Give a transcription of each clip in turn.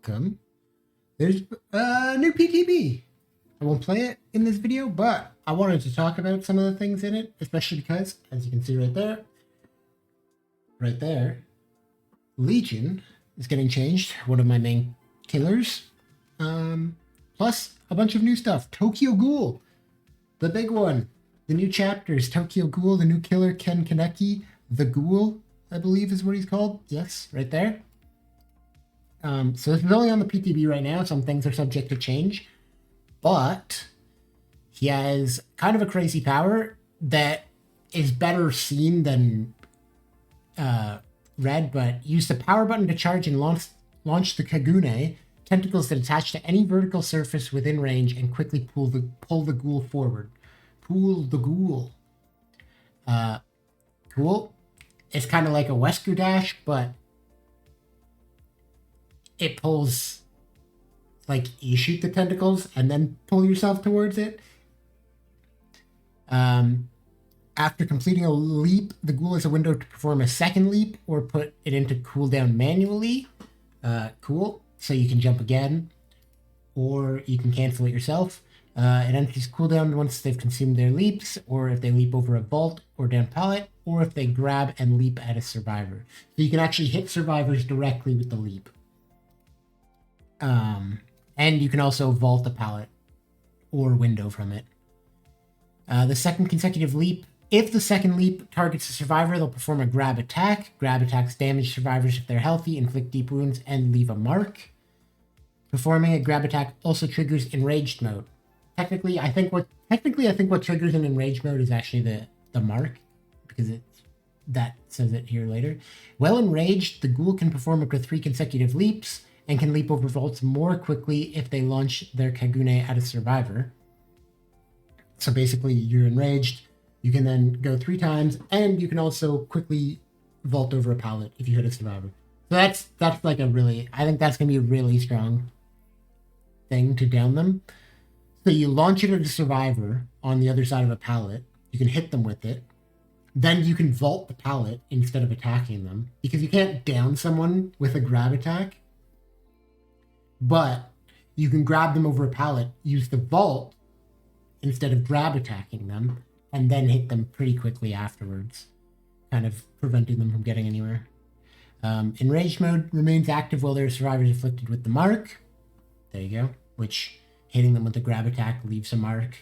welcome. There's a new PTB. I won't play it in this video, but I wanted to talk about some of the things in it, especially because, as you can see right there, Legion is getting changed, one of my main killers. Plus, a bunch of new stuff. Tokyo Ghoul, the big one. The new chapters, Tokyo Ghoul, the new killer, Ken Kaneki, the Ghoul, I believe is what he's called. Yes, right there. So this is only on the PTB right now. Some things are subject to change. But he has kind of a crazy power that is better seen than read, but use the power button to charge and launch the Kagune, tentacles that attach to any vertical surface within range and quickly pull the ghoul forward. Pull the ghoul. Cool. It's kind of like a Wesker dash, but it pulls, like, you shoot the tentacles and then pull yourself towards it. After completing a leap, the ghoul has a window to perform a second leap or put it into cooldown manually. Cool. So you can jump again, or you can cancel it yourself. It enters cooldown once they've consumed their leaps, or if they leap over a vault or down pallet, or if they grab and leap at a survivor. So you can actually hit survivors directly with the leap. And you can also vault a pallet or window from it. The second consecutive leap, if the second leap targets a survivor, they'll perform a grab attack. Grab attacks damage survivors if they're healthy, inflict deep wounds, and leave a mark. Performing a grab attack also triggers enraged mode. Technically, I think what triggers an enraged mode is actually the mark, because that says it here later. While enraged, the ghoul can perform up to 3 consecutive leaps and can leap over vaults more quickly if they launch their Kagune at a survivor. So basically, you're enraged, you can then go 3 times, and you can also quickly vault over a pallet if you hit a survivor. So that's like I think that's going to be a really strong thing to down them. So you launch it at a survivor on the other side of a pallet, you can hit them with it, then you can vault the pallet instead of attacking them, because you can't down someone with a grab attack, but you can grab them over a pallet, use the vault instead of grab attacking them, and then hit them pretty quickly afterwards, kind of preventing them from getting anywhere. Enraged mode remains active while there are survivors afflicted with the mark. There you go. Which, hitting them with the grab attack leaves a mark,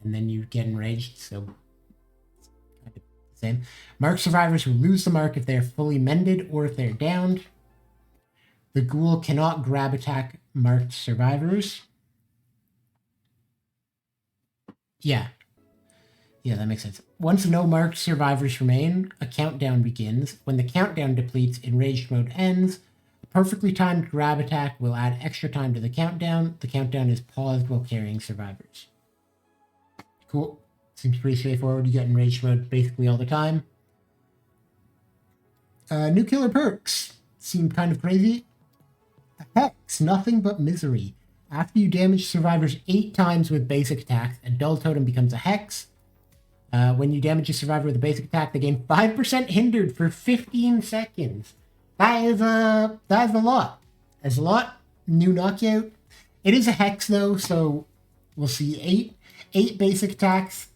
and then you get enraged, so kind of the same. Mark survivors who lose the mark if they are fully mended or if they're downed. The ghoul cannot grab attack marked survivors. Yeah, that makes sense. Once no marked survivors remain, a countdown begins. When the countdown depletes, enraged mode ends. A perfectly timed grab attack will add extra time to the countdown. The countdown is paused while carrying survivors. Cool. Seems pretty straightforward. You get enraged mode basically all the time. New killer perks. Seem kind of crazy. Hex, nothing but misery. After you damage survivors 8 times with basic attacks, a dull totem becomes a hex. When you damage a survivor with a basic attack, they gain 5% hindered for 15 seconds. That is a lot. That's a lot. New knockout. It is a hex though, so we'll see. 8 basic attacks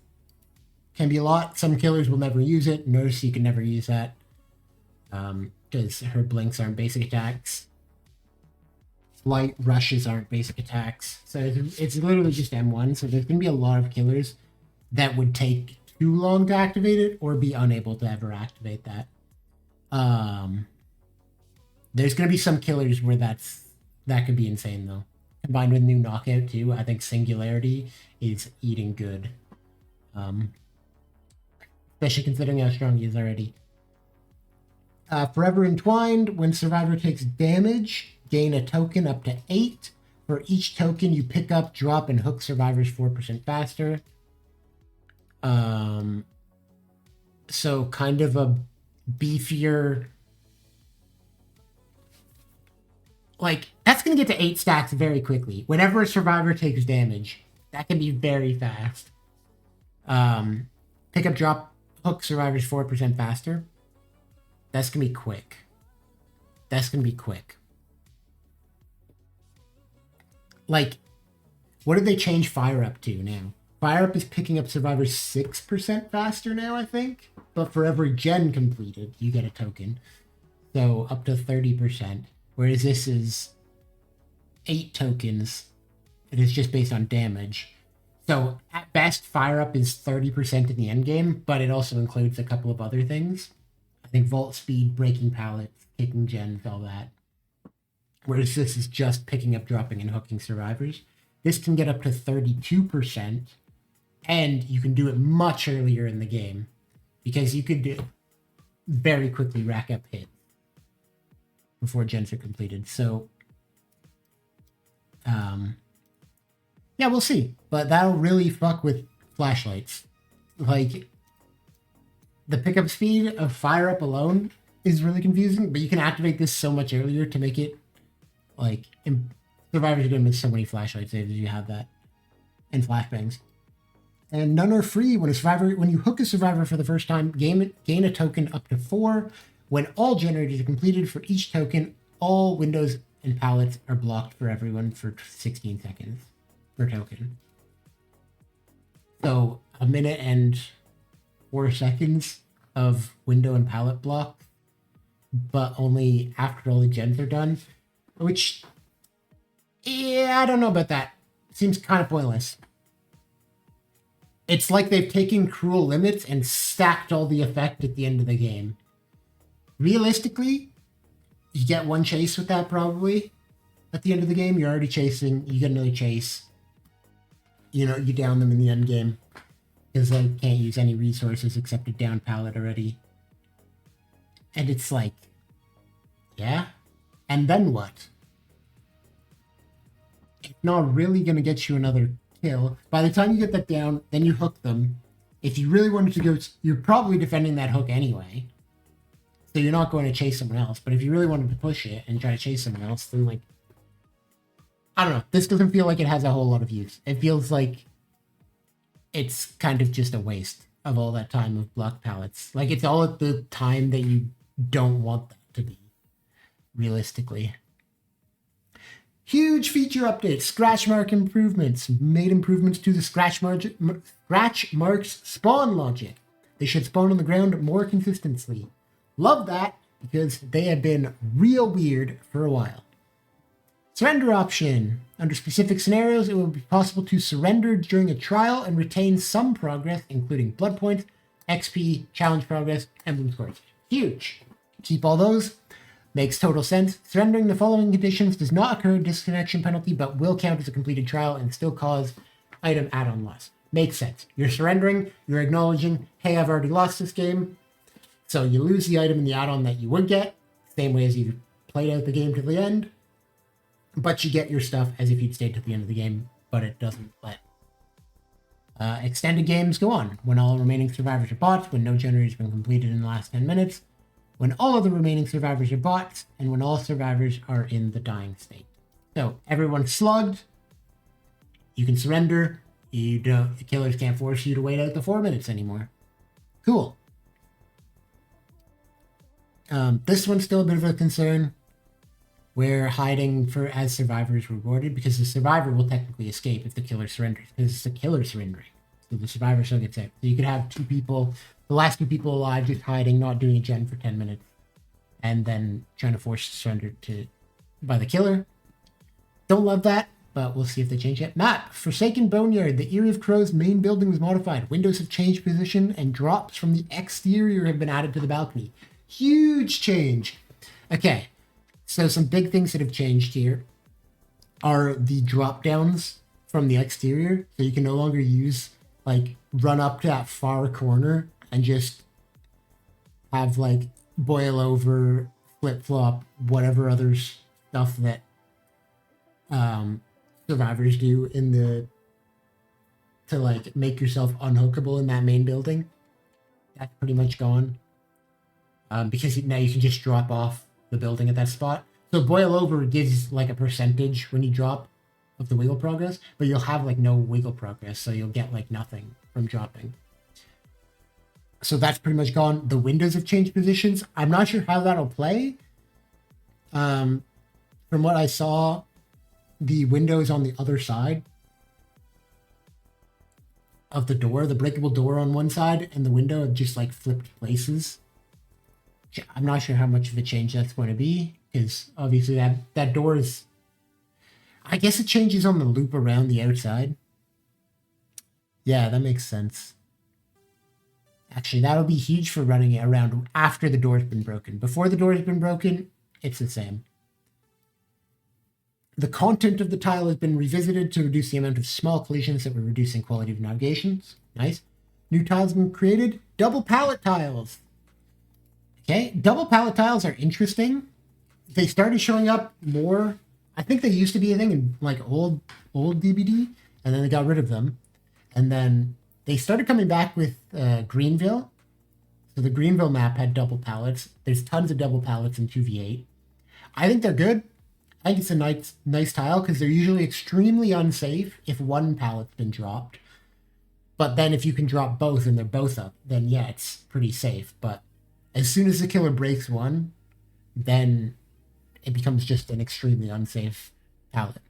can be a lot. Some killers will never use it. Nurse, you can never use that, because her blinks aren't basic attacks. Light rushes aren't basic attacks. So it's literally just M1. So there's going to be a lot of killers that would take too long to activate it or be unable to ever activate that. There's going to be some killers where that could be insane though. Combined with new knockout too, I think Singularity is eating good. Especially considering how strong he is already. Forever Entwined, when survivor takes damage, gain a token up to 8. For each token you pick up, drop, and hook survivors 4% faster. So kind of a beefier... Like, that's going to get to 8 stacks very quickly. Whenever a survivor takes damage, that can be very fast. Pick up, drop, hook survivors 4% faster. That's going to be quick. like, what did they change Fire Up to now? Fire Up is picking up survivors 6% faster now, I think. But for every gen completed, you get a token. So up to 30%. Whereas this is 8 tokens. It is just based on damage. So at best, Fire Up is 30% in the end game, but it also includes a couple of other things. I think Vault Speed, Breaking Pallets, Kicking Gens, all that. Whereas this is just picking up, dropping, and hooking survivors. This can get up to 32%, and you can do it much earlier in the game because you could very quickly rack up hits before gens are completed. So, yeah, we'll see. But that'll really fuck with flashlights. Like, the pickup speed of Fire Up alone is really confusing, but you can activate this so much earlier to make it, like, survivors are going to miss so many flashlight saves if you have that. And flashbangs. And none are free. When you hook a survivor for the first time, gain a token up to 4. When all generators are completed for each token, all windows and pallets are blocked for everyone for 16 seconds per token. So 1 minute and 4 seconds of window and pallet block, but only after all the gens are done, which, yeah, I don't know about that. Seems kind of pointless. It's like they've taken cruel limits and stacked all the effect at the end of the game. Realistically, you get one chase with that probably. At the end of the game, you're already chasing. You get another chase. You know, you down them in the end game. Because they can't use any resources except a down pallet already. And it's like, yeah? And then what? It's not really going to get you another kill. By the time you get that down, then you hook them. If you really wanted to go, you're probably defending that hook anyway. So you're not going to chase someone else. But if you really wanted to push it and try to chase someone else, then, like, I don't know. This doesn't feel like it has a whole lot of use. It feels like it's kind of just a waste of all that time of block pallets. Like, it's all at the time that you don't want that to be, realistically. Huge feature update. Scratch mark improvements. Made improvements to the scratch marks spawn logic. They should spawn on the ground more consistently. Love that, because they have been real weird for a while. Surrender option. Under specific scenarios, it will be possible to surrender during a trial and retain some progress, including blood points, XP, challenge progress, emblem scores. Huge. Keep all those. Makes total sense. Surrendering the following conditions does not occur disconnection penalty, but will count as a completed trial and still cause item add-on loss. Makes sense. You're surrendering, you're acknowledging, hey, I've already lost this game. So you lose the item in the add-on that you would get, same way as you played out the game to the end, but you get your stuff as if you'd stayed to the end of the game, but it doesn't let extended games go on. When all remaining survivors are bots, when no generator has been completed in the last 10 minutes, when all of the remaining survivors are bots, and when all survivors are in the dying state. So everyone's slugged, you can surrender, the killers can't force you to wait out the 4 minutes anymore. Cool. This one's still a bit of a concern, where hiding as survivor is rewarded, because the survivor will technically escape if the killer surrenders, because it's the killer surrendering. So the survivor still gets out. So you could have 2 people, the last 2 people alive, just hiding, not doing a gen for 10 minutes, and then trying to force surrender by the killer. Don't love that, but we'll see if they change it. Map. Forsaken Boneyard. The Eyrie of Crows main building was modified. Windows have changed position, and drops from the exterior have been added to the balcony. Huge change. Okay, so some big things that have changed here are the drop downs from the exterior. So you can no longer use, like, run up to that far corner and just have, like, boil over, flip flop, whatever other stuff that survivors do to, like, make yourself unhookable in that main building. That's pretty much gone. Because now you can just drop off the building at that spot. So boil over gives, like, a percentage when you drop of the wiggle progress, but you'll have, like, no wiggle progress, so you'll get, like, nothing from dropping. So that's pretty much gone. The windows have changed positions. I'm not sure how that'll play. From what I saw, the window is on the other side of the door, the breakable door on one side, and the window have just like flipped places. I'm not sure how much of a change that's going to be, because obviously that door is, I guess it changes on the loop around the outside. Yeah, that makes sense. Actually, that'll be huge for running it around after the door's been broken. Before the door has been broken, it's the same. The content of the tile has been revisited to reduce the amount of small collisions that were reducing quality of navigations. Nice. New tiles have been created. Double pallet tiles. Okay, double pallet tiles are interesting. They started showing up more. I think they used to be a thing in like old DBD, and then they got rid of them. And then they started coming back with Greenville. So the Greenville map had double pallets. There's tons of double pallets in 2v8. I think they're good. I think it's a nice tile because they're usually extremely unsafe if one pallet's been dropped. But then if you can drop both and they're both up, then yeah, it's pretty safe. But as soon as the killer breaks one, then it becomes just an extremely unsafe pallet.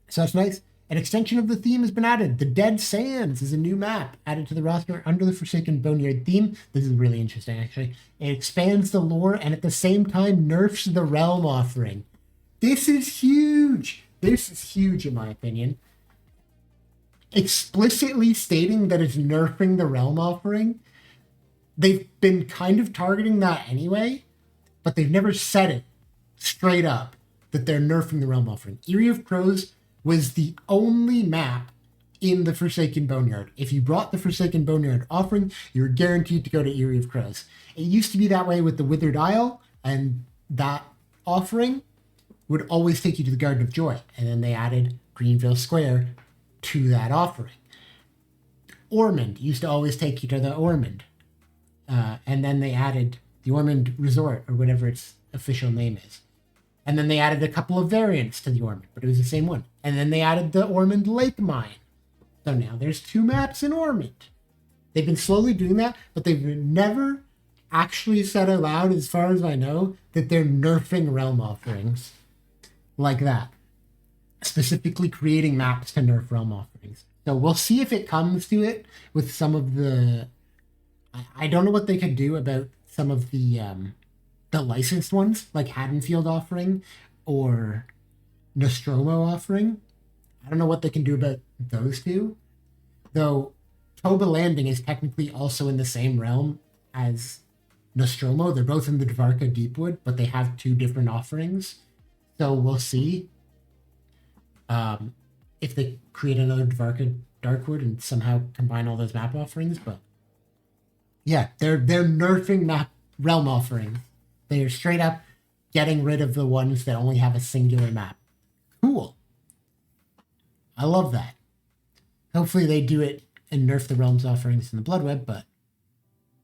So that's nice. An extension of the theme has been added. The Dead Sands is a new map added to the roster under the Forsaken Boneyard theme. This is really interesting, actually. It expands the lore and at the same time nerfs the realm offering. This is huge. This is huge, in my opinion. Explicitly stating that it's nerfing the realm offering. They've been kind of targeting that anyway, but they've never said it straight up that they're nerfing the realm offering. Eyrie of Crows was the only map in the Forsaken Boneyard. If you brought the Forsaken Boneyard offering, you were guaranteed to go to Eyrie of Crows. It used to be that way with the Withered Isle, and that offering would always take you to the Garden of Joy. And then they added Greenville Square to that offering. Ormond used to always take you to the Ormond. And then they added the Ormond Resort, or whatever its official name is. And then they added a couple of variants to the Ormond, but it was the same one. And then they added the Ormond Lake Mine. So now there's 2 maps in Ormond. They've been slowly doing that, but they've never actually said out loud, as far as I know, that they're nerfing realm offerings like that. Specifically creating maps to nerf realm offerings. So we'll see if it comes to it with some of the... I don't know what they could do about some of the licensed ones, like Haddonfield offering or Nostromo offering. I don't know what they can do about those two. Though Toba Landing is technically also in the same realm as Nostromo. They're both in the Dvarka Deepwood, but they have 2 different offerings. So we'll see if they create another Dvarka Darkwood and somehow combine all those map offerings. But yeah, they're nerfing map realm offerings. They are straight up getting rid of the ones that only have a singular map. Cool. I love that. Hopefully they do it and nerf the realms offerings in the Bloodweb, but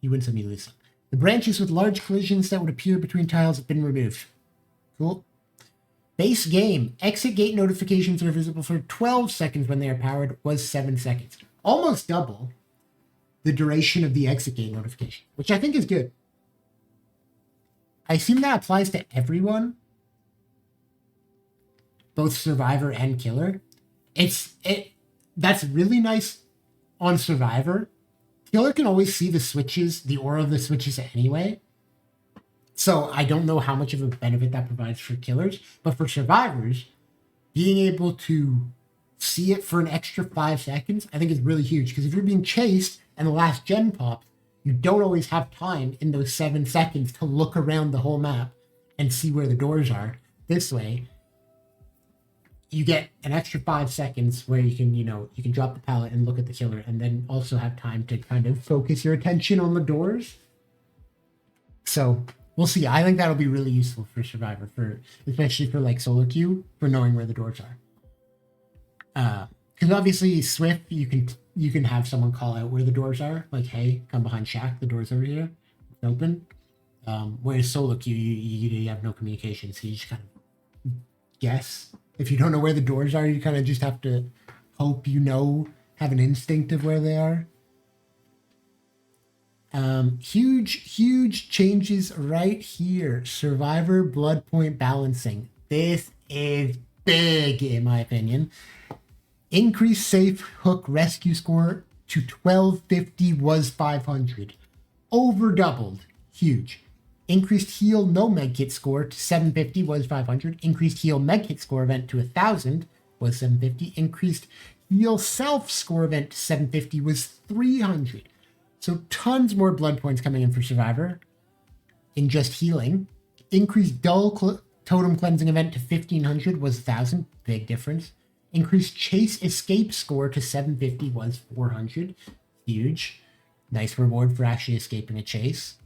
you win some, you lose some. The branches with large collisions that would appear between tiles have been removed. Cool. Base game. Exit gate notifications are visible for 12 seconds when they are powered, was 7 seconds. Almost double the duration of the exit gate notification, which I think is good. I assume that applies to everyone, both Survivor and Killer. That's really nice on Survivor. Killer can always see the switches, the aura of the switches anyway. So I don't know how much of a benefit that provides for killers, but for survivors, being able to see it for an extra 5 seconds, I think is really huge. Because if you're being chased and the last gen pops, you don't always have time in those 7 seconds to look around the whole map and see where the doors are. This way, you get an extra 5 seconds where you can drop the pallet and look at the killer, and then also have time to kind of focus your attention on the doors. So we'll see. I think that'll be really useful for Survivor, especially for like solo queue, for knowing where the doors are. Because obviously Swift, you can have someone call out where the doors are, like, hey, come behind Shack, the door's over here, it's open. Whereas solo queue, you have no communication, so you just kind of guess. If you don't know where the doors are, you kind of just have to hope have an instinct of where they are. Huge changes right here. Survivor Bloodpoint balancing. This is big in my opinion. Increased safe hook rescue score to 1250 was 500. Over doubled. Huge. Increased heal no medkit score to 750 was 500. Increased heal medkit score event to 1000 was 750. Increased heal self score event to 750 was 300. So tons more blood points coming in for Survivor in just healing. Increased dull totem cleansing event to 1500 was 1000. Big difference. Increased chase escape score to 750 was 400. Huge. Nice reward for actually escaping a chase.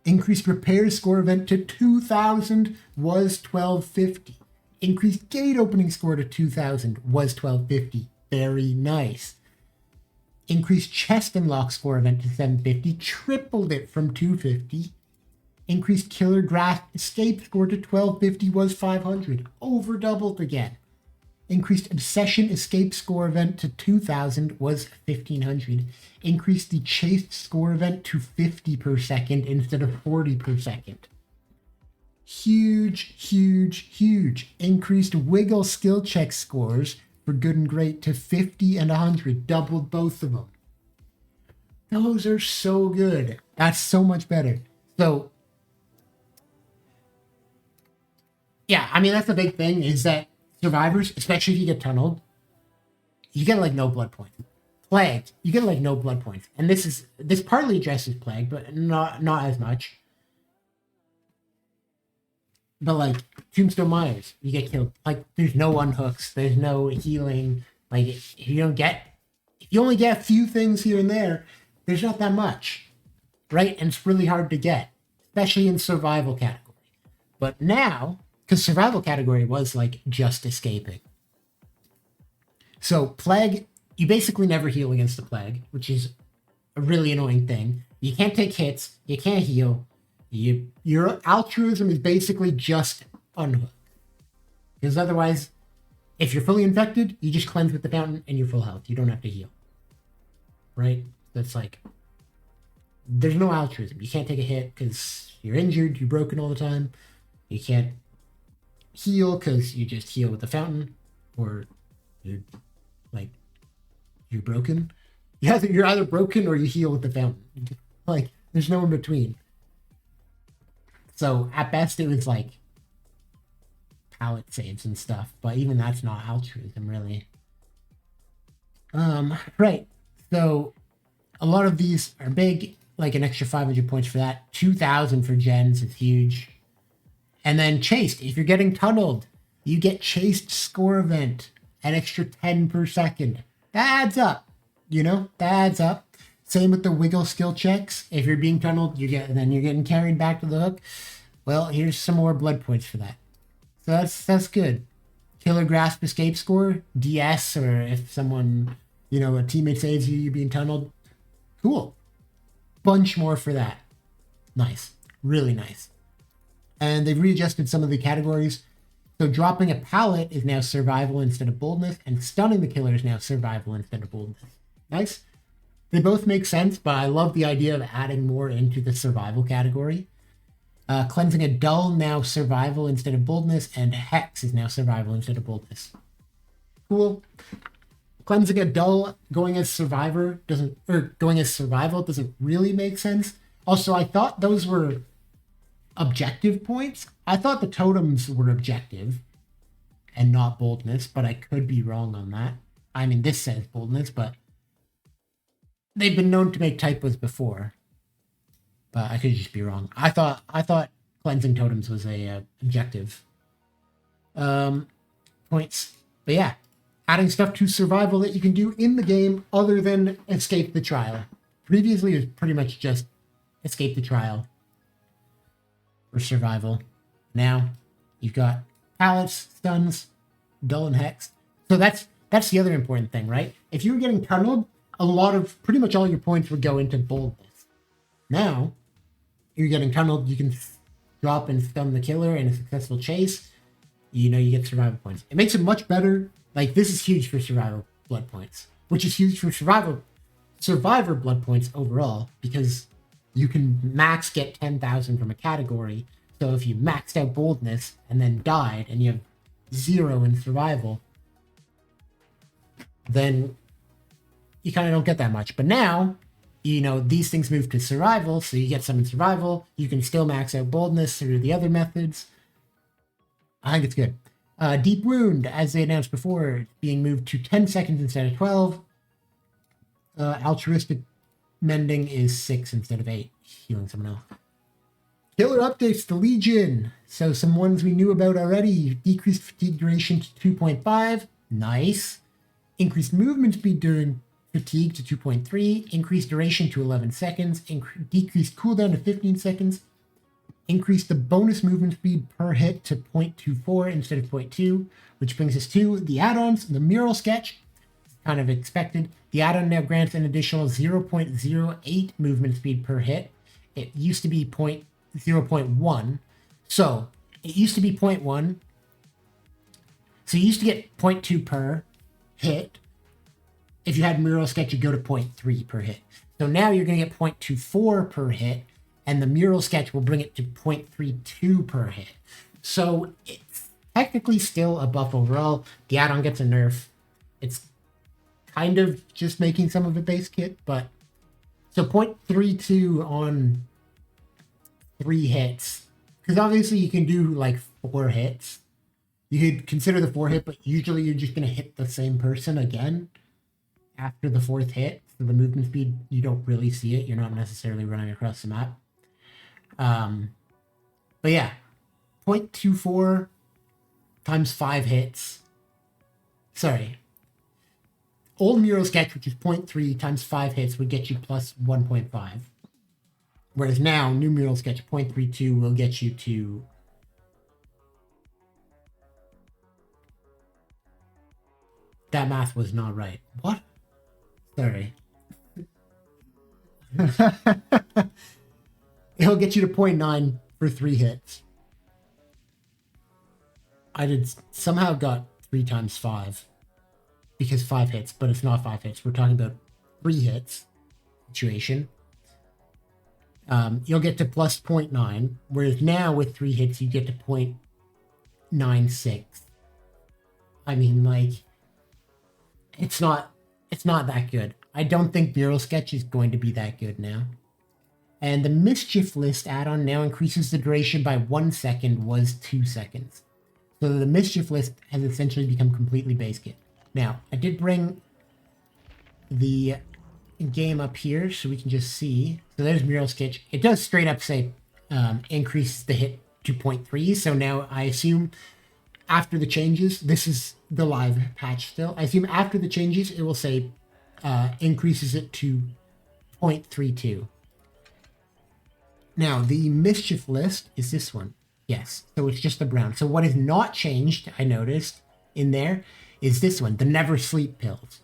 Increased repair score event to 2000 was 1250. Increased gate opening score to 2000 was 1250. Very nice. Increased chest unlock score event to 750. Tripled it from 250. Increased killer grasp escape score to 1250 was 500. Over doubled again. Increased obsession escape score event to 2000 was 1500. Increased the chase score event to 50 per second instead of 40 per second. Huge, huge, huge. Increased wiggle skill check scores for good and great to 50 and 100. Doubled both of them. Those are so good. That's so much better. So, yeah, I mean, that's the big thing is that Survivors, especially if you get tunneled, you get like no blood points. Plagued, you get like no blood points. And this partly addresses Plague, but not as much. But like Tombstone Myers, you get killed. Like there's no unhooks, there's no healing. Like if you only get a few things here and there, there's not that much. Right? And it's really hard to get, especially in survival category. But now, because survival category was like just escaping. So Plague, you basically never heal against the Plague, which is a really annoying thing. You can't take hits, you can't heal. Your altruism is basically just unhook. Because otherwise, if you're fully infected, you just cleanse with the fountain and you're full health. You don't have to heal. Right? That's like, there's no altruism. You can't take a hit because you're injured, you're broken all the time. You can't heal because you just heal with the fountain, or you're broken. You're either broken or you heal with the fountain. Like there's no in between. So at best it was like pallet saves and stuff, but even that's not altruism really. Right. So a lot of these are big, like an extra 500 points for that. 2000 for gens is huge. And then chased. If you're getting tunneled, you get chased score event, an extra 10 per second. That adds up. That adds up. Same with the wiggle skill checks. If you're being tunneled, then you're getting carried back to the hook. Well, here's some more blood points for that. So that's good. Killer grasp escape score, DS, or if someone, a teammate saves you, you're being tunneled. Cool. Bunch more for that. Nice. Really nice. And they've readjusted some of the categories. So dropping a pallet is now survival instead of boldness, and stunning the killer is now survival instead of boldness. Nice. They both make sense, but I love the idea of adding more into the survival category. Cleansing a dull, now survival instead of boldness, and hex is now survival instead of boldness. Cool. Cleansing a dull going as survival doesn't really make sense. Also, I thought those were objective points. I thought the totems were objective and not boldness, but I could be wrong on that. I mean, this says boldness, but they've been known to make typos before. But I could just be wrong. I thought cleansing totems was a objective points. But yeah, adding stuff to survival that you can do in the game other than escape the trial. Previously, it was pretty much just escape the trial for survival. Now you've got pallets, stuns, dull, and hex. So that's the other important thing, right? If you were getting tunneled, pretty much all your points would go into boldness. Now you're getting tunneled, you can drop and stun the killer in a successful chase. You get survival points. It makes it much better. Like this is huge for survival blood points, which is huge for survivor blood points overall, because you can max get 10,000 from a category. So if you maxed out boldness and then died and you have 0 in survival, then you kind of don't get that much. But now, you know, these things move to survival, so you get some in survival. You can still max out boldness through the other methods. I think it's good. Deep Wound, as they announced before, being moved to 10 seconds instead of 12. Altruistic Mending is 6 instead of 8, healing someone else. Killer updates to Legion. So some ones we knew about already. Decreased fatigue duration to 2.5. Nice. Increased movement speed during fatigue to 2.3. Increased duration to 11 seconds. Decreased cooldown to 15 seconds. Increased the bonus movement speed per hit to 0.24 instead of 0.2, which brings us to the add-ons. The Mural Sketch, kind of expected. The add-on now grants an additional 0.08 movement speed per hit. It used to be 0.1. So it used to be 0.1. So you used to get 0.2 per hit. If you had Mural Sketch, you go to 0.3 per hit. So now you're going to get 0.24 per hit, and the Mural Sketch will bring it to 0.32 per hit. So it's technically still a buff overall. The add-on gets a nerf. It's kind of just making some of a base kit, but so 0.32 on 3 hits, because obviously you can do like 4 hits. You could consider the 4 hit, but usually you're just going to hit the same person again after the 4th hit. So the movement speed, you don't really see it. You're not necessarily running across the map. But yeah, 0.24 times 5 hits. Sorry. Old Mural Sketch, which is 0.3 times 5 hits, would get you plus 1.5. Whereas now, new Mural Sketch 0.32 will get you to... That math was not right. What? Sorry. It'll get you to 0.9 for 3 hits. I did somehow got 3 times 5. Because 5 hits, but it's not 5 hits. We're talking about 3 hits situation. You'll get to plus 0.9, whereas now with 3 hits, you get to 0.96. I mean, like, it's not that good. I don't think Mural Sketch is going to be that good now. And the Mischief List add-on now increases the duration by 1 second, was 2 seconds. So the Mischief List has essentially become completely base kit. Now, I did bring the game up here so we can just see. So there's Mural Sketch. It does straight up say increase the hit to 0.3. So now I assume after the changes, this is the live patch still. I assume after the changes, it will say increases it to 0.32. Now, the Mischief List is this one. Yes, so it's just the brown. So what is not changed, I noticed, in there, is this one, the Never Sleep pills.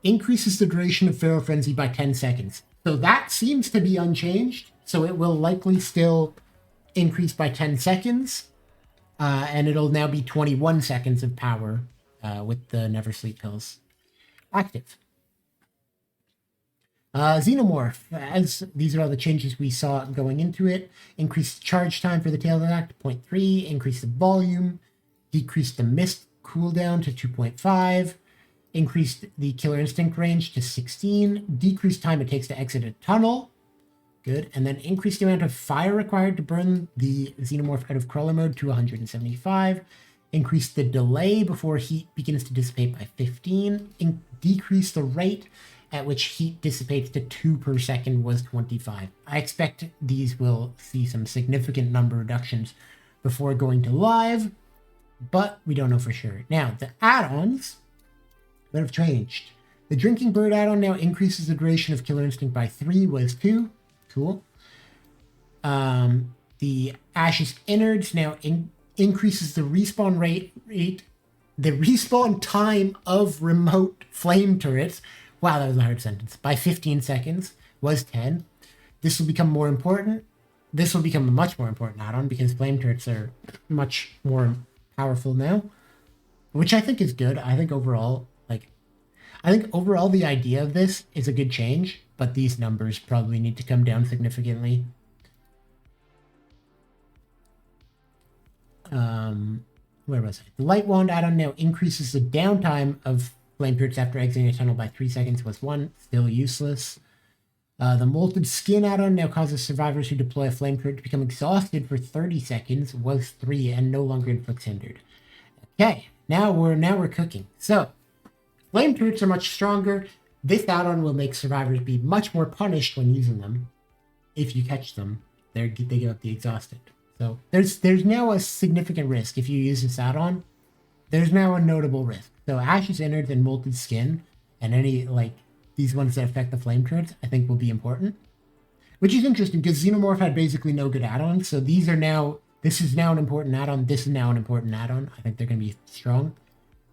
Increases the duration of Feral Frenzy by 10 seconds. So that seems to be unchanged. So it will likely still increase by 10 seconds. And it'll now be 21 seconds of power with the Never Sleep pills active. Xenomorph, as these are all the changes we saw going into it. Increased charge time for the tail attack to 0.3. Increase the volume. Decrease the mist cooldown to 2.5. Increased the Killer Instinct range to 16. Decreased time it takes to exit a tunnel. Good. And then increased the amount of fire required to burn the Xenomorph out of crawler mode to 175. Increased the delay before heat begins to dissipate by 15. Decrease the rate at which heat dissipates to 2 per second was 25. I expect these will see some significant number reductions before going to live, but we don't know for sure. Now, the add-ons that have changed. The Drinking Bird add-on now increases the duration of Killer Instinct by 3, was 2. Cool. The Ashes Innards now increases the respawn rate, the respawn time of remote flame turrets. Wow, that was a hard sentence. By 15 seconds, was 10. This will become more important. This will become a much more important add-on because flame turrets are much more powerful now, which I think is good. I think overall the idea of this is a good change, but these numbers probably need to come down where was I? The Light Wand add-on now increases the downtime of flame turrets after exiting a tunnel by 3 seconds, was 1, still useless. The Molted Skin add-on now causes survivors who deploy a flame turret to become exhausted for 30 seconds, was 3, and no longer inflicts hindered. Okay, now we're cooking. So, flame turrets are much stronger. This add-on will make survivors be much more punished when using them. If you catch them, they give up the exhausted. So there's now a significant risk if you use this add-on. There's now a notable risk. So Ashes Innards and Molted Skin, and any like these ones that affect the flame turrets, I think will be important. Which is interesting because Xenomorph had basically no good add-ons. So this is now an important add-on. This is now an important add-on. I think they're going to be strong.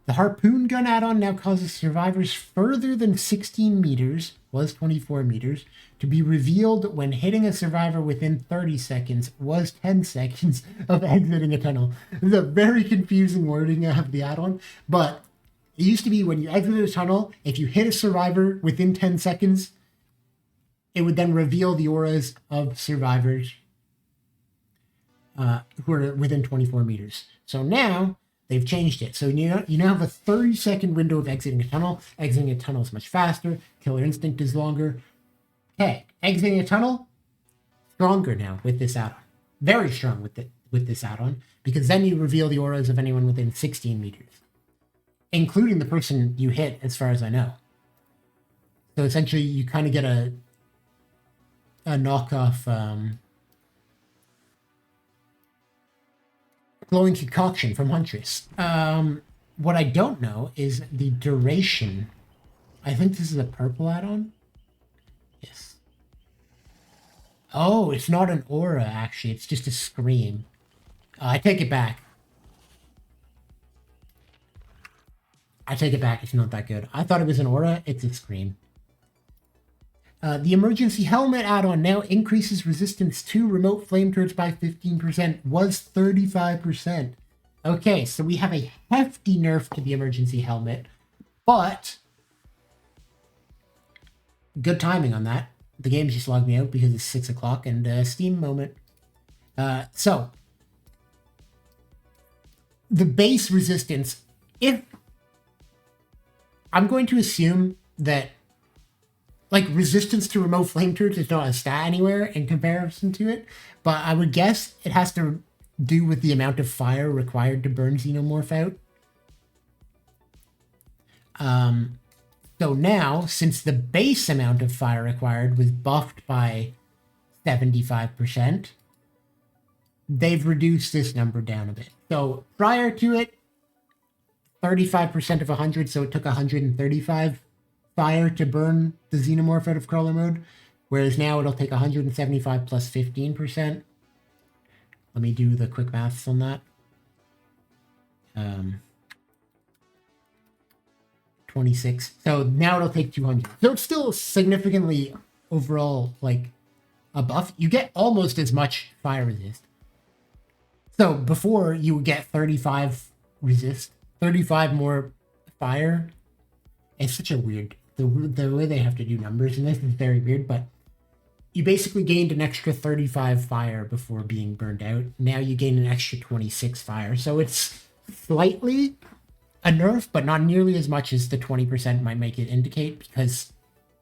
The Harpoon Gun add-on now causes survivors further than 16 meters, was 24 meters, to be revealed when hitting a survivor within 30 seconds, was 10 seconds of exiting a tunnel. This is a very confusing wording of the add-on, but it used to be when you exited a tunnel, if you hit a survivor within 10 seconds, it would then reveal the auras of survivors who are within 24 meters. So now, they've changed it. So you now have a 30-second window of exiting a tunnel. Exiting a tunnel is much faster. Killer instinct is longer. Okay, exiting a tunnel, stronger now with this add-on. Very strong with this add-on, because then you reveal the auras of anyone within 16 meters, including the person you hit, as far as I know. So essentially, you kind of get a knockoff Glowing Concoction from Huntress. What I don't know is the duration. I think this is a purple add-on. Yes. Oh, it's not an aura, actually. It's just a scream. I take it back. It's not that good. I thought it was an aura. It's a scream. The Emergency Helmet add-on now increases resistance to remote flame turrets by 15%, was 35%. Okay, so we have a hefty nerf to the Emergency Helmet, but good timing on that. The game just logged me out because it's 6 o'clock and Steam moment. So, the base resistance, if I'm going to assume that like resistance to remote flame turrets is not a stat anywhere in comparison to it, but I would guess it has to do with the amount of fire required to burn Xenomorph out. So now, since the base amount of fire required was buffed by 75%, they've reduced this number down a bit. So prior to it, 35% of 100, so it took 135 fire to burn the Xenomorph out of crawler mode, whereas now it'll take 175 plus 15%. Let me do the quick maths on that. 26. So now it'll take 200. So it's still significantly overall like a buff. You get almost as much fire resist. So before you would get 35 resist, 35 more fire. It's such a weird, the way they have to do numbers in this is very weird, but you basically gained an extra 35 fire before being burned out. Now you gain an extra 26 fire. So it's slightly a nerf, but not nearly as much as the 20% might make it indicate, because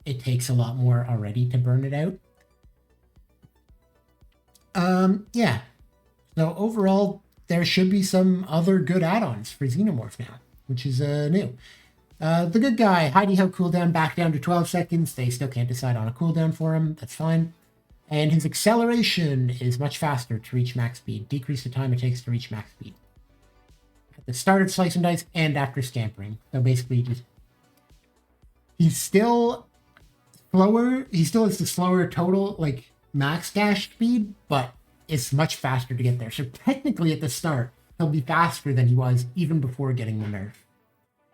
it takes a lot more already to burn it out. Yeah. So overall, there should be some other good add-ons for Xenomorph now, which is new. The good guy, Heidi Ho cooldown back down to 12 seconds. They still can't decide on a cooldown for him. That's fine. And his acceleration is much faster to reach max speed. Decrease the time it takes to reach max speed. At the start of Slice and Dice and after scampering. So basically just... He's still slower. He still has the slower total, like, max dash speed, but it's much faster to get there. So technically at the start, he'll be faster than he was even before getting the nerf.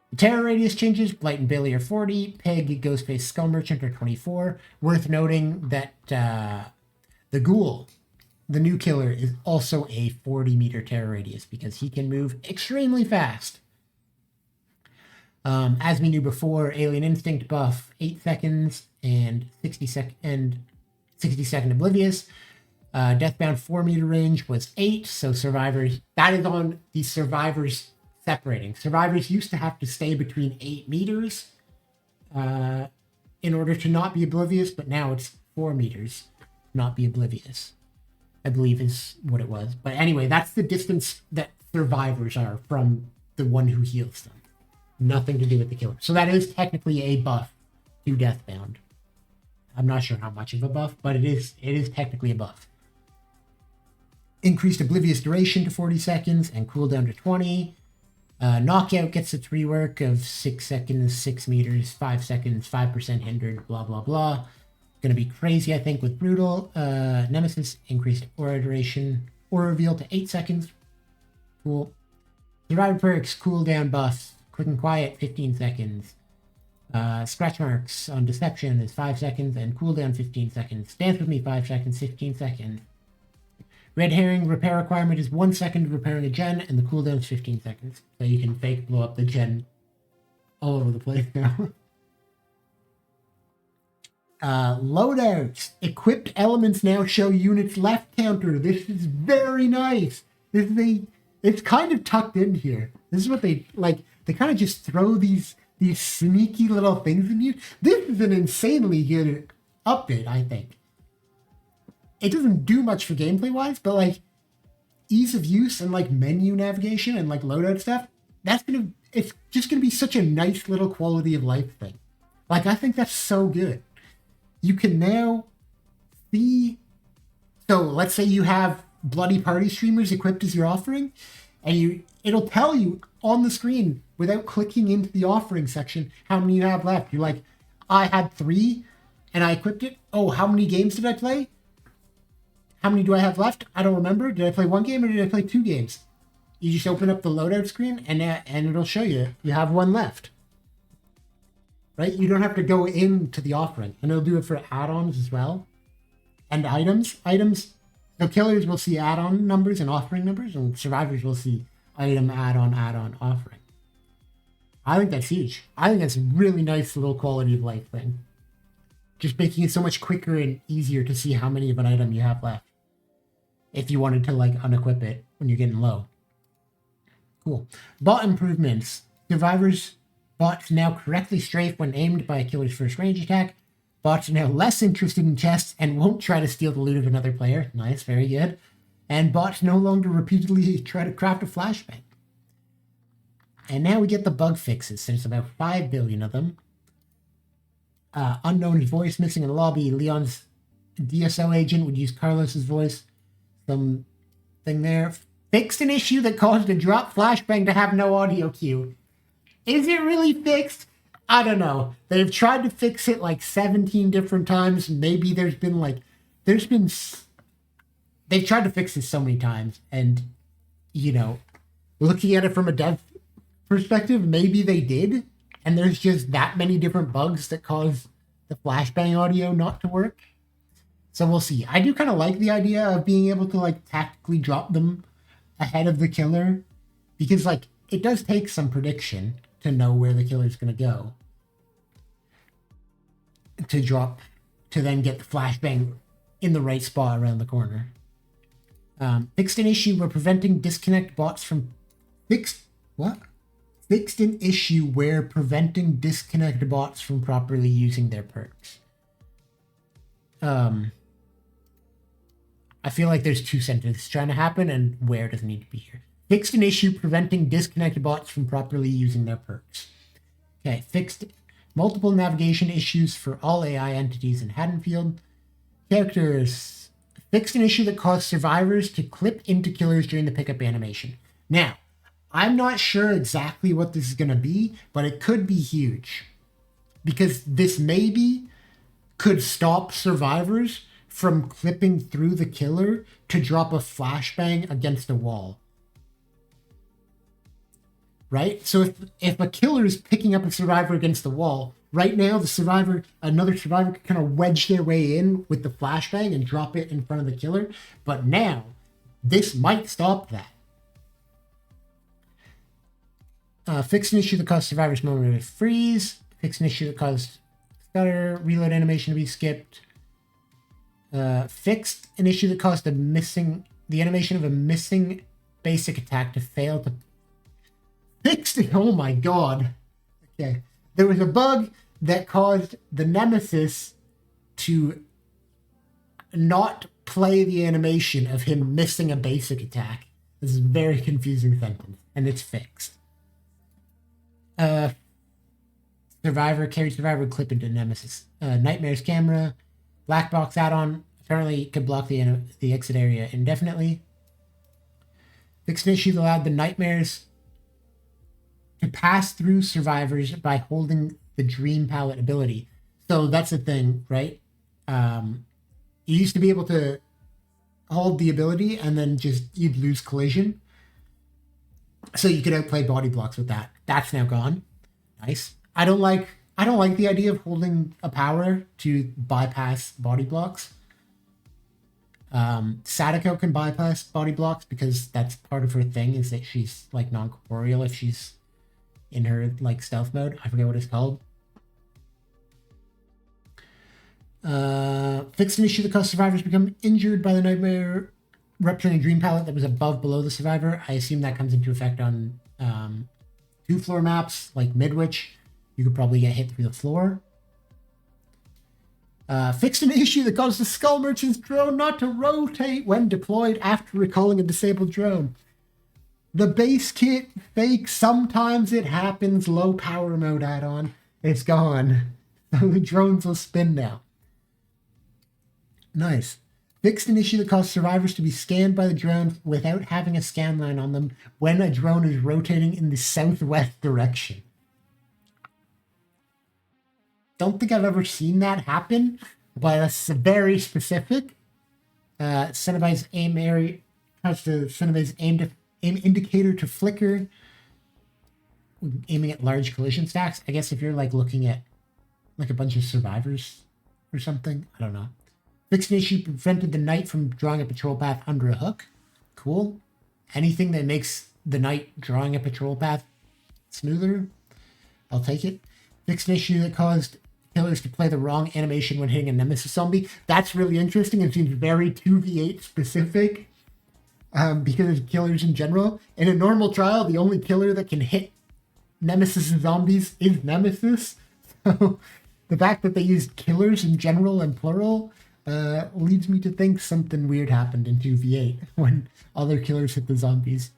The terror radius changes. Blight and Billy are 40. Peg, Ghostface, Skull Merchant are 24. Worth noting that the Ghoul, the new killer, is also a 40-meter terror radius because he can move extremely fast. As we knew before, Alien Instinct buff 8 seconds and 60 second Oblivious. Deathbound 4-meter range was 8, so survivors, that is on the survivors separating. Survivors used to have to stay between 8 meters in order to not be oblivious, but now it's 4 meters, not be oblivious, I believe is what it was. But anyway, that's the distance that survivors are from the one who heals them. Nothing to do with the killer. So that is technically a buff to Deathbound. I'm not sure how much of a buff, but it is technically a buff. Increased oblivious duration to 40 seconds and cooldown to 20. Knockout gets its rework of 6 seconds, 6 meters, 5 seconds, 5% hindered, blah, blah, blah. Gonna be crazy, I think, with Brutal. Nemesis increased aura duration, aura reveal to 8 seconds. Cool. Survivor perks, cooldown buffs, quick and quiet, 15 seconds. Scratch marks on deception is 5 seconds and cooldown 15 seconds. Dance with me 5 seconds, 15 seconds. Red herring repair requirement is 1 second repairing a gen, and the cooldown is 15 seconds. So you can fake blow up the gen all over the place now. Loadouts. Equipped elements now show units left counter. This is very nice. It's kind of tucked in here. This is what they kind of just throw these sneaky little things in you. This is an insanely good update, I think. It doesn't do much for gameplay wise, but like ease of use and like menu navigation and like loadout stuff, it's just gonna be such a nice little quality of life thing. Like, I think that's so good. You can now see, so let's say you have Bloody Party streamers equipped as your offering, and it'll tell you on the screen without clicking into the offering section how many you have left. You're like, I had 3 and I equipped it. Oh, how many games did I play? How many do I have left? I don't remember. Did I play 1 game or did I play 2 games? You just open up the loadout screen and it'll show you have 1 left. Right? You don't have to go into the offering. And it'll do it for add-ons as well. And items. So killers will see add-on numbers and offering numbers, and survivors will see item, add-on, offering. I think that's huge. I think that's a really nice little quality of life thing. Just making it so much quicker and easier to see how many of an item you have left. If you wanted to like unequip it when you're getting low. Cool. Bot improvements. Survivors bots now correctly strafe when aimed by a killer's first range attack. Bots are now less interested in chests and won't try to steal the loot of another player. Nice, very good. And bots no longer repeatedly try to craft a flashbang. And now we get the bug fixes. There's about 5 billion of them. Unknown voice missing in the lobby. Leon's DSO agent would use Carlos's voice. Some thing there. Fixed an issue that caused a drop flashbang to have no audio cue. Is it really fixed? I don't know. They've tried to fix it like 17 different times. Maybe they've tried to fix this so many times. And, looking at it from a dev perspective, maybe they did. And there's just that many different bugs that cause the flashbang audio not to work. So we'll see. I do kind of like the idea of being able to like tactically drop them ahead of the killer, because like it does take some prediction to know where the killer's going to go to then get the flashbang in the right spot around the corner. Fixed an issue where preventing disconnect bots from fixed an issue where preventing disconnect bots from properly using their perks. I feel like there's 2 sentences trying to happen, and where doesn't need to be here. Fixed an issue preventing disconnect bots from properly using their perks. Okay, fixed multiple navigation issues for all AI entities in Haddonfield. Characters. Fixed an issue that caused survivors to clip into killers during the pickup animation. Now, I'm not sure exactly what this is going to be, but it could be huge. Because this maybe could stop survivors from clipping through the killer to drop a flashbang against a wall. Right? So if a killer is picking up a survivor against the wall, right now another survivor could kind of wedge their way in with the flashbang and drop it in front of the killer. But now, this might stop that. Fix an issue that caused survivors momentarily freeze. Fix an issue that caused stutter, reload animation to be skipped. Fixed an issue that caused the animation of a missing basic attack to fail to... Fixed it! Oh my god. Okay. There was a bug that caused the Nemesis to not play the animation of him missing a basic attack. This is a very confusing sentence, and it's fixed. Carry Survivor clip into Nemesis. Nightmare's camera. Black box add-on apparently could block the exit area indefinitely. Fixed an issue that allowed the Nightmares to pass through survivors by holding the Dream Palette ability. So that's the thing, right? You used to be able to hold the ability and then you'd lose collision. So you could outplay body blocks with that. That's now gone. Nice. I don't like the idea of holding a power to bypass body blocks. Sadako can bypass body blocks because that's part of her thing, is that she's like non-corporeal if she's in her like stealth mode. I forget what it's called. Fixed an issue that caused survivors become injured by the Nightmare rupturing a dream palette that was below the survivor. I assume that comes into effect on 2-floor maps like Midwich. You could probably get hit through the floor. Fixed an issue that caused the Skull Merchant's drone not to rotate when deployed after recalling a disabled drone. The base kit fake, sometimes it happens, low power mode add-on. It's gone. So the drones will spin now. Nice. Fixed an issue that caused survivors to be scanned by the drone without having a scan line on them when a drone is rotating in the southwest direction. Don't think I've ever seen that happen, but that's very specific. Cenobite's aim area has the Cenobite's aim indicator to flicker, aiming at large collision stacks. I guess if you're like looking at like a bunch of survivors or something, I don't know. Fixed an issue prevented the knight from drawing a patrol path under a hook. Cool. Anything that makes the knight drawing a patrol path smoother, I'll take it. Fixed an issue that caused killers to play the wrong animation when hitting a Nemesis zombie. That's really interesting and seems very 2v8 specific because of killers in general. In a normal trial, the only killer that can hit Nemesis and zombies is Nemesis. So the fact that they used killers in general and plural leads me to think something weird happened in 2v8 when other killers hit the zombies.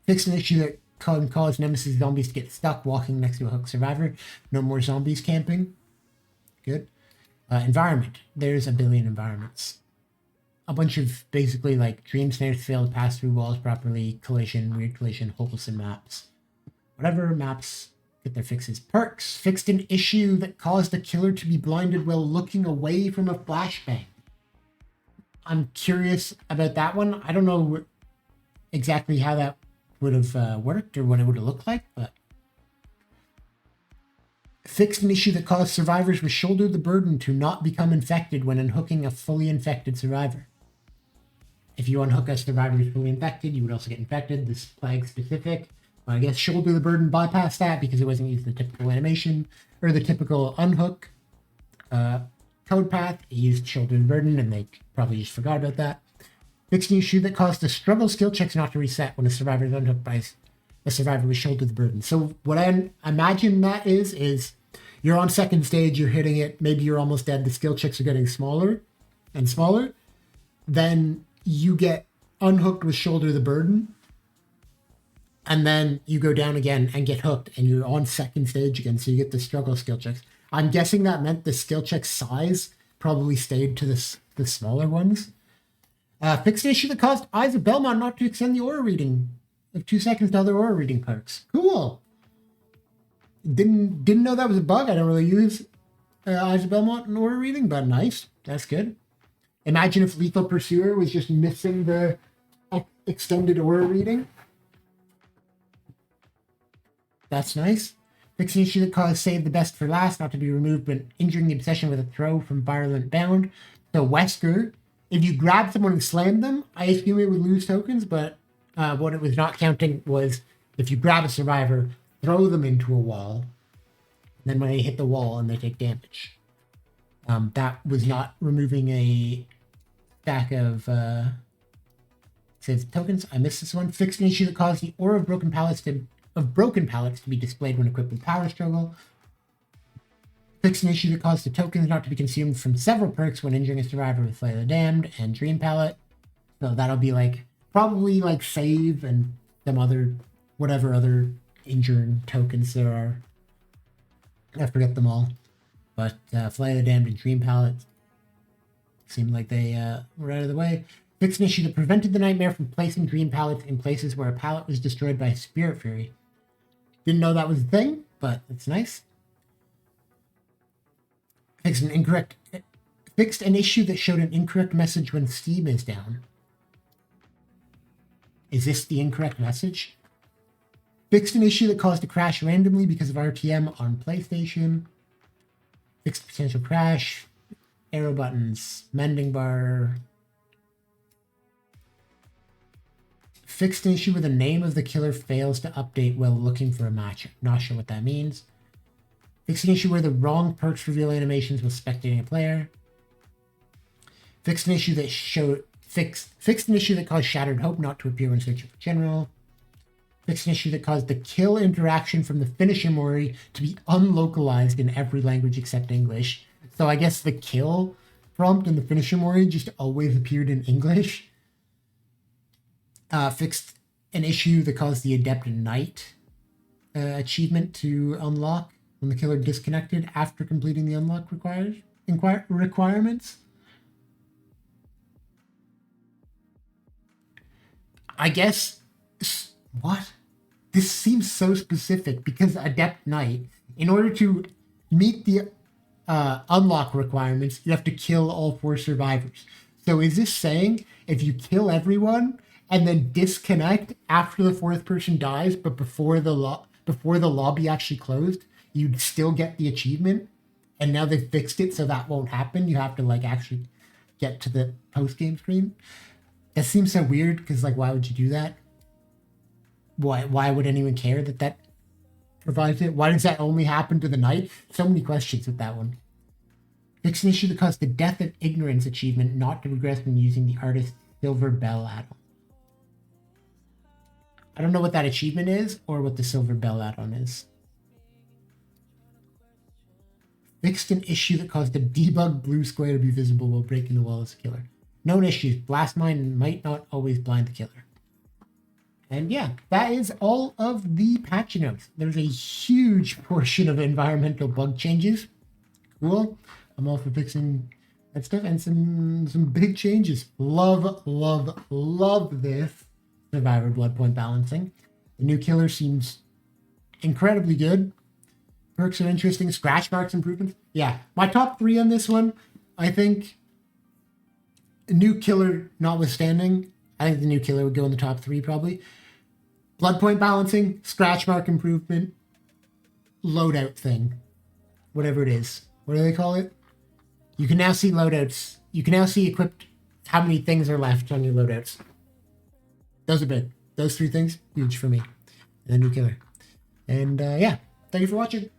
Fixed an issue that can cause Nemesis zombies to get stuck walking next to a hook survivor. No more zombies camping. Good. Environment. There's a billion environments. A bunch of basically like dream snares fail to pass through walls properly, collision, weird collision, holes in maps. Whatever maps get their fixes. Perks. Fixed an issue that caused the killer to be blinded while looking away from a flashbang. I'm curious about that one. I don't know exactly how that would have worked or what it would have looked like, but fixed an issue that caused survivors with shoulder the burden to not become infected when unhooking a fully infected survivor. If you unhook a survivor who's fully infected, you would also get infected. This is plague specific. But I guess shoulder the burden bypassed that because it wasn't using the typical animation or the typical unhook code path. It used shoulder the burden, and they probably just forgot about that. Fixed an issue that caused the struggle skill checks not to reset when a survivor is unhooked by a survivor with shoulder the burden. So what I imagine that is you're on second stage, you're hitting it, maybe you're almost dead, the skill checks are getting smaller and smaller. Then you get unhooked with shoulder the burden, and then you go down again and get hooked, and you're on second stage again, so you get the struggle skill checks. I'm guessing that meant the skill check size probably stayed to the smaller ones. Fixed an issue that caused Eyes of Belmont not to extend the aura reading of 2 seconds to other aura reading perks. Cool. Didn't know that was a bug. I don't really use Eyes of Belmont in aura reading, but nice. That's good. Imagine if Lethal Pursuer was just missing the extended aura reading. That's nice. Fixed an issue that caused Save the Best for Last not to be removed when injuring the obsession with a throw from Violent Bound. So Wesker, if you grab someone and slam them, I assume it would lose tokens, but what it was not counting was if you grab a survivor, throw them into a wall, and then when they hit the wall and they take damage. That was not removing a stack of says tokens. I missed this one. Fixed an issue that caused the aura of broken pallets to be displayed when equipped with Power Struggle. Fixed an issue that caused the tokens not to be consumed from several perks when injuring a survivor with Flay of the Damned and Dream Palette. So that'll be like probably like save and some other whatever other injuring tokens there are. I forget them all. But Flay of the Damned and Dream Palette seemed like they were out of the way. Fixed an issue that prevented the Nightmare from placing Dream Pallets in places where a pallet was destroyed by Spirit Fury. Didn't know that was a thing, but it's nice. Fixed an issue that showed an incorrect message when Steam is down. Is this the incorrect message? Fixed an issue that caused a crash randomly because of RTM on PlayStation. Fixed potential crash. Arrow buttons. Mending bar. Fixed an issue where the name of the killer fails to update while looking for a match. Not sure what that means. Fixed an issue where the wrong perks reveal animations while spectating a player. Fixed an issue that fixed an issue that caused Shattered Hope not to appear when searching for General. Fixed an issue that caused the kill interaction from the finisher Mori to be unlocalized in every language except English. So I guess the kill prompt in the finisher Mori just always appeared in English. Fixed an issue that caused the Adept Knight achievement to unlock when the killer disconnected after completing the unlock requirements. I guess, what? This seems so specific because Adept Knight, in order to meet the unlock requirements, you have to kill all 4 survivors. So is this saying if you kill everyone and then disconnect after the 4th person dies, but before the lobby actually closed, you'd still get the achievement? And now they've fixed it so that won't happen. You have to like actually get to the post-game screen. That seems so weird because like, why would you do that? Why would anyone care that provides it? Why does that only happen to the knight? So many questions with that one. Fix an issue that caused the Death of Ignorance achievement not to progress when using the artist's Silver Bell add-on. I don't know what that achievement is or what the Silver Bell add-on is. Fixed an issue that caused a debug blue square to be visible while breaking the wall as a killer. Known issues. Blast Mine might not always blind the killer. And yeah, that is all of the patch notes. There's a huge portion of environmental bug changes. Cool. I'm all for fixing that stuff and some big changes. Love this Survivor Bloodpoint balancing. The new killer seems incredibly good. Perks are interesting. Scratch marks improvements. Yeah, my top 3 on this one, I think, new killer notwithstanding, I think the new killer would go in the top 3 probably. Bloodpoint balancing, scratch mark improvement, loadout thing, whatever it is. What do they call it? You can now see loadouts. You can now see equipped how many things are left on your loadouts. Those are big. Those 3 things, huge for me. And the new killer. And yeah, thank you for watching.